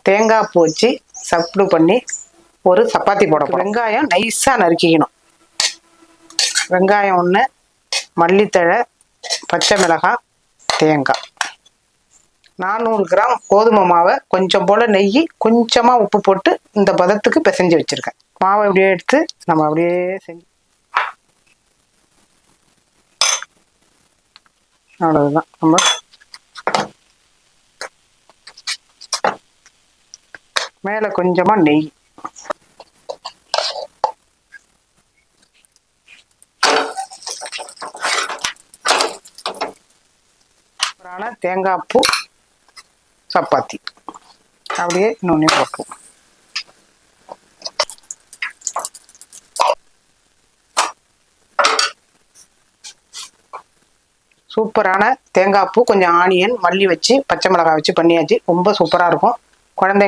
தேங்காய் பூ வச்சு சப்ளு பண்ணி ஒரு சப்பாத்தி போட போகிறோம். வெங்காயம் நைஸாக நறுக்கிக்கணும். வெங்காயம் ஒன்று, மல்லித்தழை, பச்சை மிளகாய், தேங்காய். 400 கிராம் கோதுமை மாவை கொஞ்சம் போல் நெய் கொஞ்சமாக உப்பு போட்டு இந்த பதத்துக்கு பிசைஞ்சு வச்சுருக்கேன். மாவை அப்படியே எடுத்து நம்ம அப்படியே செஞ்சு அவ்வளவுதான். நம்ம மேலே கொஞ்சமாக நெய், தேங்காய் பூ சப்பாத்தி அப்படியே நுண்ணி போட்டுருவோம். சூப்பரான தேங்காய் பூ கொஞ்சம் ஆனியன் மல்லி வச்சு பச்சை மிளகாய் வச்சு பண்ணியாச்சு. ரொம்ப சூப்பராக இருக்கும். குழந்தைங்க